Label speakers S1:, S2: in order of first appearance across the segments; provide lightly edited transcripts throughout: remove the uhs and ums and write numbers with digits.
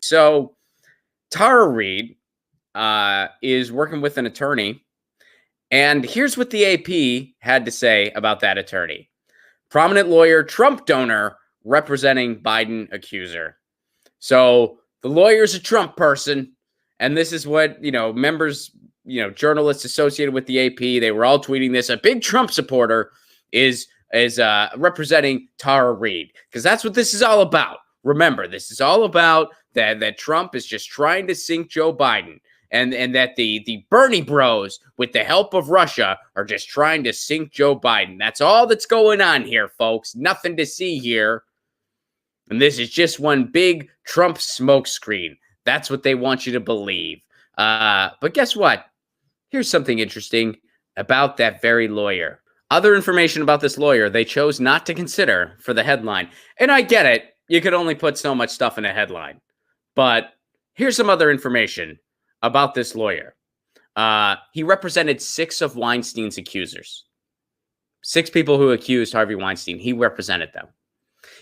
S1: So Tara Reade is working with an attorney, and here's what the AP had to say about that attorney. Prominent lawyer, Trump donor, representing Biden accuser. So the lawyer's a Trump person, and this is what, members, journalists associated with the AP, they were all tweeting this. A big Trump supporter is representing Tara Reade, because that's what this is all about. Remember, this is all about that Trump is just trying to sink Joe Biden, and that the Bernie bros, with the help of Russia, are just trying to sink Joe Biden. That's all that's going on here, folks. Nothing to see here. And this is just one big Trump smokescreen. That's what they want you to believe. But guess what? Here's something interesting about that very lawyer. Other information about this lawyer they chose not to consider for the headline. And I get it. You could only put so much stuff in a headline. But here's some other information about this lawyer. He represented 6 of Weinstein's accusers. 6 people who accused Harvey Weinstein. He represented them.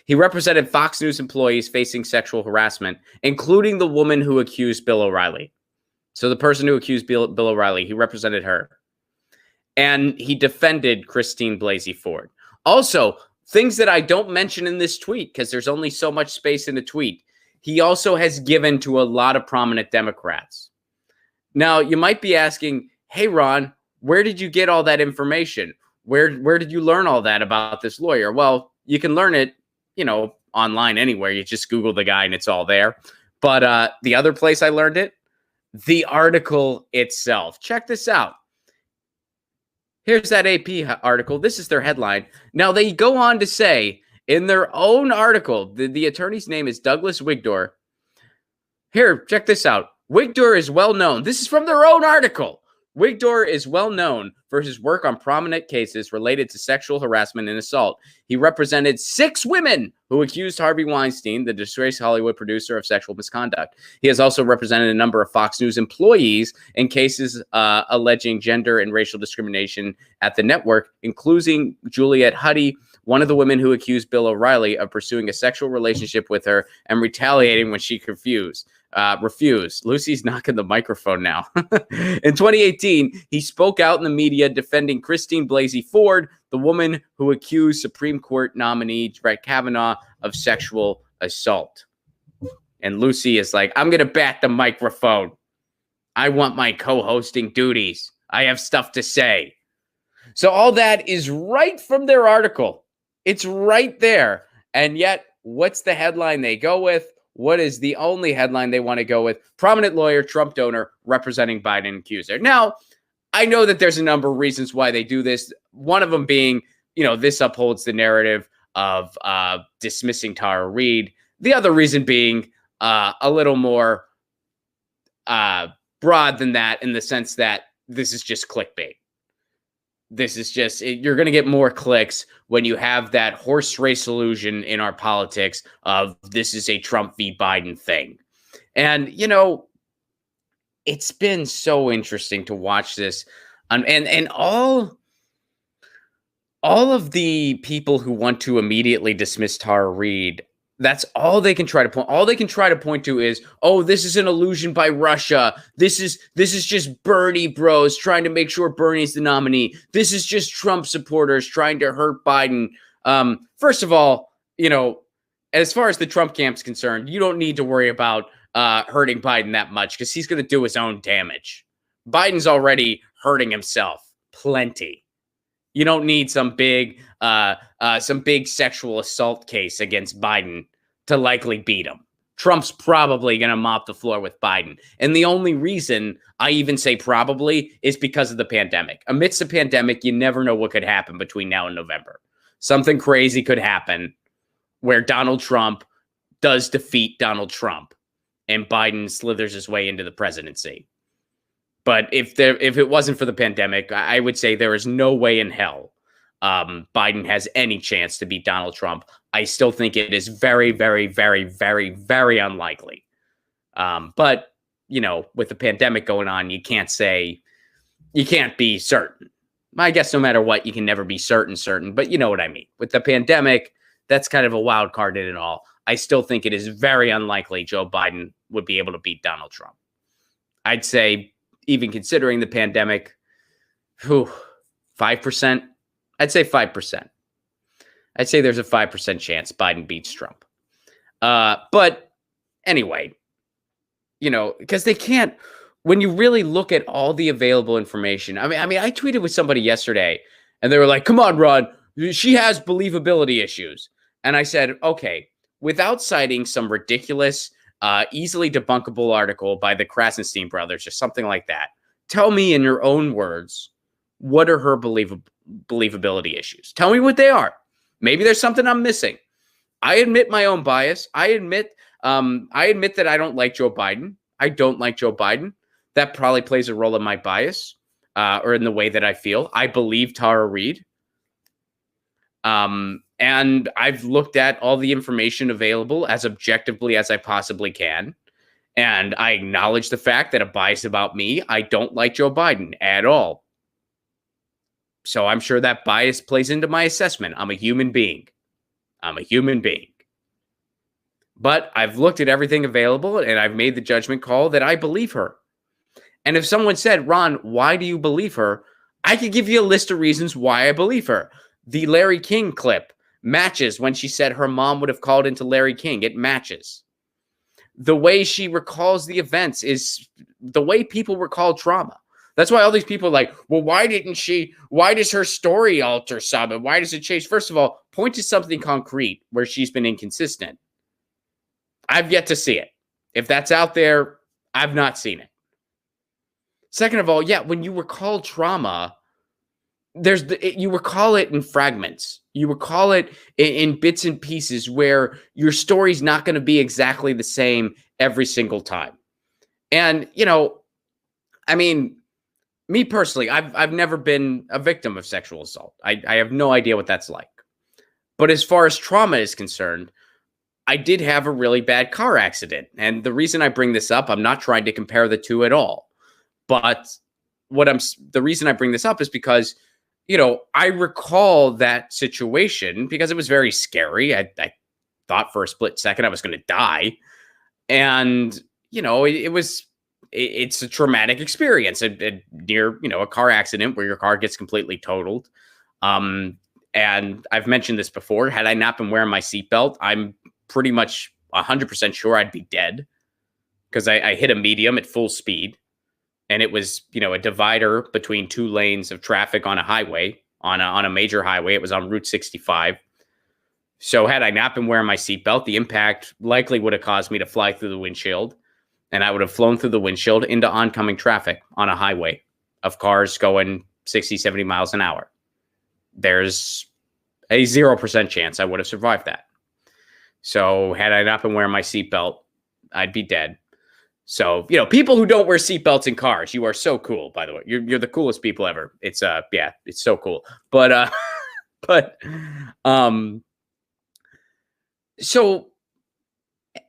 S1: He represented Fox News employees facing sexual harassment, including the woman who accused Bill O'Reilly. So the person who accused Bill O'Reilly, he represented her. And he defended Christine Blasey Ford. Also, things that I don't mention in this tweet, because there's only so much space in the tweet. He also has given to a lot of prominent Democrats. Now, you might be asking, hey, Ron, where did you get all that information? Where did you learn all that about this lawyer? Well, you can learn it, online anywhere. You just Google the guy and it's all there. But the other place I learned it, the article itself. Check this out. Here's that AP article. This is their headline. Now, they go on to say in their own article, the attorney's name is Douglas Wigdor. Here, check this out. Wigdor is well known. This is from their own article. Wigdor is well known for his work on prominent cases related to sexual harassment and assault. He represented 6 women who accused Harvey Weinstein, the disgraced Hollywood producer, of sexual misconduct. He has also represented a number of Fox News employees in cases alleging gender and racial discrimination at the network, including Juliette Huddy, one of the women who accused Bill O'Reilly of pursuing a sexual relationship with her and retaliating when she refused. Lucy's knocking the microphone now. In 2018, he spoke out in the media defending Christine Blasey Ford, the woman who accused Supreme Court nominee Brett Kavanaugh of sexual assault. And Lucy is like, I'm going to bat the microphone. I want my co-hosting duties. I have stuff to say. So all that is right from their article. It's right there. And yet, what's the headline they go with? What is the only headline they want to go with? Prominent lawyer, Trump donor, representing Biden accuser. Now, I know that there's a number of reasons why they do this. One of them being, this upholds the narrative of dismissing Tara Reade. The other reason being a little more broad than that, in the sense that this is just clickbait. This is just, you're going to get more clicks when you have that horse race illusion in our politics of this is a Trump v. Biden thing. And, it's been so interesting to watch this. And all of the people who want to immediately dismiss Tara Reade, that's all they can try to point. All they can try to point to is, oh, this is an illusion by Russia. This is just Bernie bros trying to make sure Bernie's the nominee. This is just Trump supporters trying to hurt Biden. First of all, as far as the Trump camp's concerned, you don't need to worry about hurting Biden that much, because he's going to do his own damage. Biden's already hurting himself plenty. You don't need some big sexual assault case against Biden to likely beat him. Trump's probably going to mop the floor with Biden. And the only reason I even say probably is because of the pandemic. Amidst the pandemic, you never know what could happen between now and November. Something crazy could happen where Donald Trump does defeat Donald Trump and Biden slithers his way into the presidency. But if it wasn't for the pandemic, I would say there is no way in hell Biden has any chance to beat Donald Trump. I still think it is very, very, very, very, very unlikely. But, with the pandemic going on, you can't be certain. I guess no matter what, you can never be certain, but you know what I mean. With the pandemic, that's kind of a wild card in it all. I still think it is very unlikely Joe Biden would be able to beat Donald Trump. I'd say, even considering the pandemic, 5%. I'd say 5%. I'd say there's a 5% chance Biden beats Trump. But anyway, because they can't, when you really look at all the available information. I mean, I tweeted with somebody yesterday and they were like, come on, Ron, she has believability issues. And I said, okay, without citing some ridiculous, easily debunkable article by the Krasenstein brothers or something like that, tell me in your own words, what are her believability issues? Tell me what they are. Maybe there's something I'm missing. I admit my own bias. I admit that I don't like Joe Biden. I don't like Joe Biden. That probably plays a role in my bias or in the way that I feel. I believe Tara Reade. And I've looked at all the information available as objectively as I possibly can. And I acknowledge the fact that a bias about me, I don't like Joe Biden at all. So I'm sure that bias plays into my assessment. I'm a human being. But I've looked at everything available and I've made the judgment call that I believe her. And if someone said, Ron, why do you believe her? I could give you a list of reasons why I believe her. The Larry King clip matches when she said her mom would have called into Larry King. It matches. The way she recalls the events is the way people recall trauma. That's why all these people are like, well, why does her story alter some? And why does it change? First of all, point to something concrete where she's been inconsistent. I've yet to see it. If that's out there, I've not seen it. Second of all, yeah, when you recall trauma, you recall it in fragments. You recall it in bits and pieces where your story's not going to be exactly the same every single time. And, I mean, me personally, I've never been a victim of sexual assault. I have no idea what that's like. But as far as trauma is concerned, I did have a really bad car accident. And the reason I bring this up, I'm not trying to compare the two at all. But the reason I bring this up is because, I recall that situation because it was very scary. I thought for a split second I was going to die. And, it's a traumatic experience near, a car accident where your car gets completely totaled. And I've mentioned this before. Had I not been wearing my seatbelt, I'm pretty much 100% sure I'd be dead because I hit a medium at full speed. And it was, a divider between two lanes of traffic on a highway, on a major highway. It was on Route 65. So had I not been wearing my seatbelt, the impact likely would have caused me to fly through the windshield. And I would have flown through the windshield into oncoming traffic on a highway of cars going 60, 70 miles an hour. There's a 0% chance I would have survived that. So had I not been wearing my seatbelt, I'd be dead. So, people who don't wear seatbelts in cars, you are so cool, by the way. You're the coolest people ever. It's it's so cool. So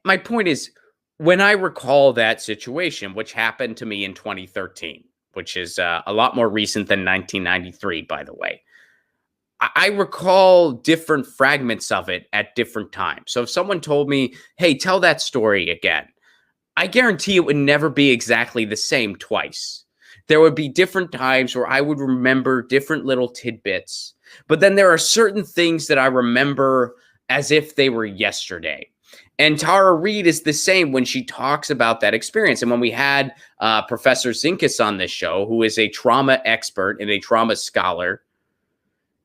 S1: my point is, when I recall that situation, which happened to me in 2013, which is a lot more recent than 1993, by the way, I recall different fragments of it at different times. So if someone told me, hey, tell that story again, I guarantee it would never be exactly the same twice. There would be different times where I would remember different little tidbits, but then there are certain things that I remember as if they were yesterday. And Tara Reade is the same when she talks about that experience. And when we had Professor Zinkas on this show, who is a trauma expert and a trauma scholar,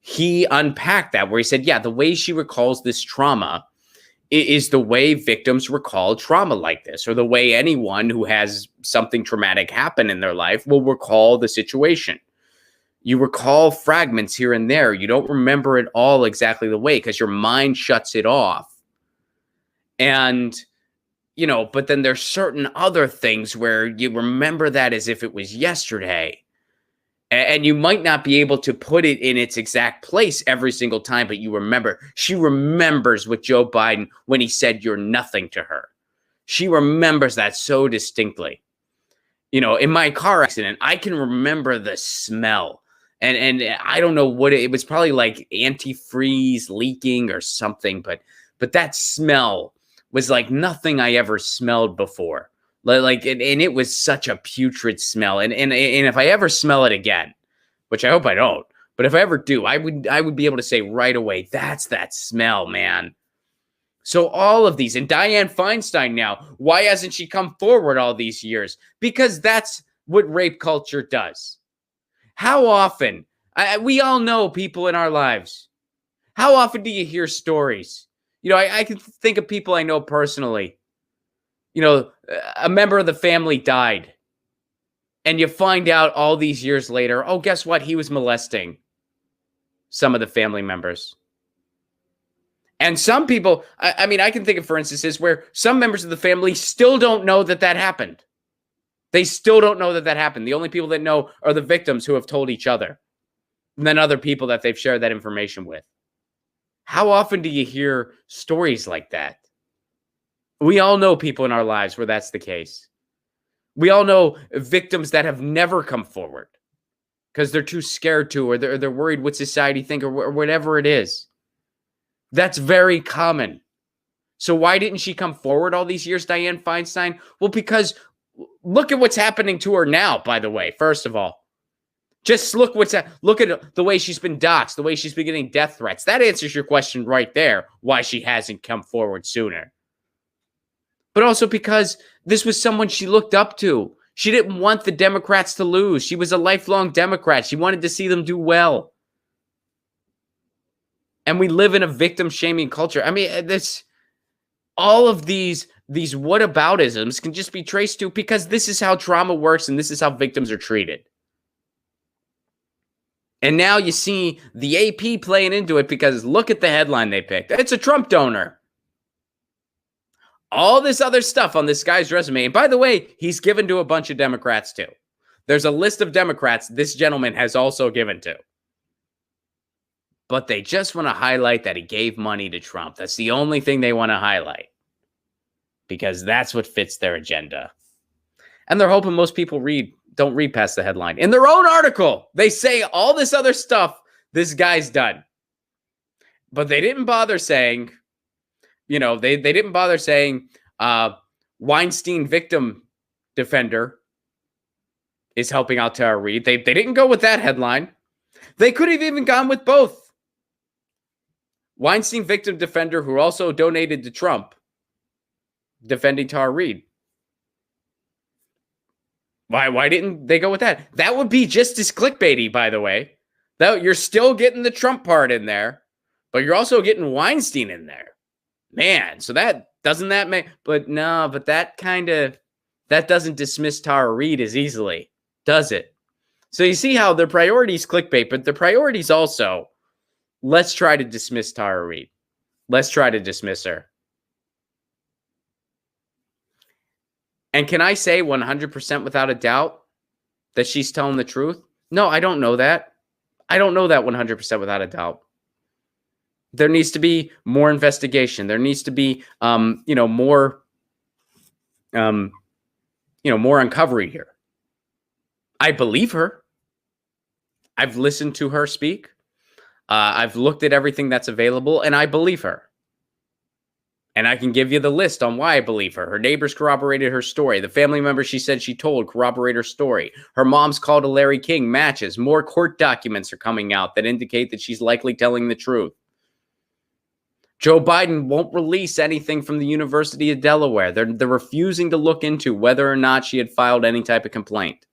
S1: he unpacked that where he said, yeah, the way she recalls this trauma is the way victims recall trauma like this, or the way anyone who has something traumatic happen in their life will recall the situation. You recall fragments here and there. You don't remember it all exactly the way because your mind shuts it off. And, but then there's certain other things where you remember that as if it was yesterday. And you might not be able to put it in its exact place every single time, but you remember. She remembers with Joe Biden when he said you're nothing to her. She remembers that so distinctly. In my car accident, I can remember the smell. And I don't know what it was, probably like antifreeze leaking or something, but that smell was like nothing I ever smelled before. Like, and it was such a putrid smell. And if I ever smell it again, which I hope I don't, but if I ever do, I would be able to say right away, that's that smell, man. So all of these, and Dianne Feinstein now, why hasn't she come forward all these years? Because that's what rape culture does. How often, we all know people in our lives. How often do you hear stories? You know, I can think of people I know personally. You know, a member of the family died. And you find out all these years later, oh, guess what? He was molesting some of the family members. And some people, I mean, I can think of, for instances, where some members of the family still don't know that that happened. They still don't know that that happened. The only people that know are the victims who have told each other. And then other people that they've shared that information with. How often do you hear stories like that? We all know people in our lives where that's the case. We all know victims that have never come forward because they're too scared to, or they're worried what society think, or whatever it is. That's very common. So why didn't she come forward all these years, Dianne Feinstein? Well, because look at what's happening to her now, by the way, first of all. Just look at the way she's been doxxed, the way she's been getting death threats. That answers your question right there, why she hasn't come forward sooner. But also because this was someone she looked up to. She didn't want the Democrats to lose. She was a lifelong Democrat. She wanted to see them do well. And we live in a victim-shaming culture. I mean, all of these whataboutisms can just be traced to because this is how trauma works and this is how victims are treated. And now you see the AP playing into it because look at the headline they picked. It's a Trump donor. All this other stuff on this guy's resume. And by the way, he's given to a bunch of Democrats too. There's a list of Democrats this gentleman has also given to. But they just want to highlight that he gave money to Trump. That's the only thing they want to highlight. Because that's what fits their agenda. And they're hoping most people don't read past the headline. In their own article, they say all this other stuff this guy's done. But they didn't bother saying, you know, they didn't bother saying Weinstein victim defender is helping out Tara Reade. They didn't go with that headline. They could have even gone with both. Weinstein victim defender who also donated to Trump defending Tara Reade. Why didn't they go with that? That would be just as clickbaity, by the way. That you're still getting the Trump part in there, but you're also getting Weinstein in there. Man, so that doesn't that make, but no, but that doesn't dismiss Tara Reade as easily, does it? So you see how their priorities clickbait, but their priorities also, let's try to dismiss Tara Reade. Let's try to dismiss her. And can I say 100% without a doubt that she's telling the truth? No, I don't know that. I don't know that 100% without a doubt. There needs to be more investigation. There needs to be, more uncovery here. I believe her. I've listened to her speak. I've looked at everything that's available, and I believe her. And I can give you the list on why I believe her. Her neighbors corroborated her story. The family members she said she told corroborate her story. Her mom's call to Larry King matches. More court documents are coming out that indicate that she's likely telling the truth. Joe Biden won't release anything from the University of Delaware. They're refusing to look into whether or not she had filed any type of complaint.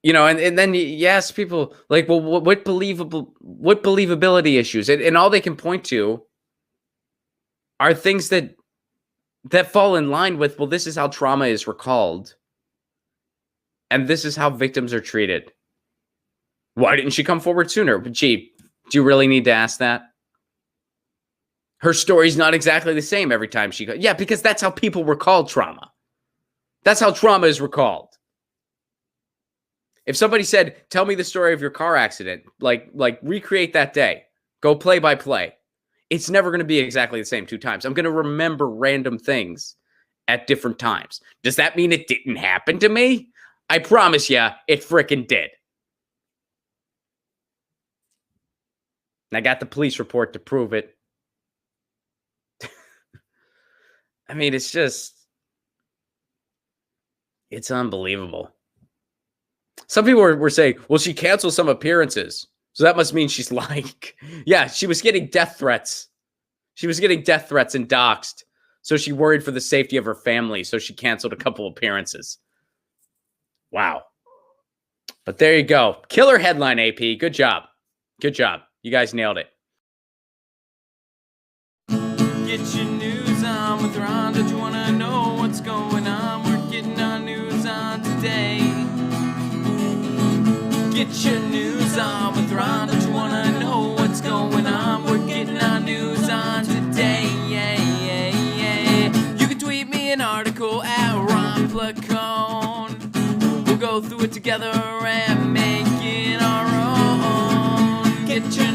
S1: You know, and then you ask people, like, well, what believability issues? And all they can point to are things that fall in line with, well, this is how trauma is recalled. And this is how victims are treated. Why didn't she come forward sooner? But gee, do you really need to ask that? Her story's not exactly the same every time she goes. Yeah, because that's how people recall trauma. That's how trauma is recalled. If somebody said, tell me the story of your car accident, like recreate that day, go play by play, it's never going to be exactly the same two times. I'm going to remember random things at different times. Does that mean it didn't happen to me? I promise you, it frickin' did. And I got the police report to prove it. I mean, it's unbelievable. Some people were saying, well, she canceled some appearances. So that must mean she's lying. Yeah, she was getting death threats. She was getting death threats and doxxed. So she worried for the safety of her family. So she canceled a couple appearances. Wow. But there you go. Killer headline, AP. Good job. Good job. You guys nailed it.
S2: Get your news on with Ron. Don't you want to know what's going on? We're getting our news on today. Get your news on with Ron. Don't you want to know what's going on? We're getting our news on today. Yeah, yeah, yeah. You can tweet me an article at Ron Placone. We'll go through it together and make it our own. Get your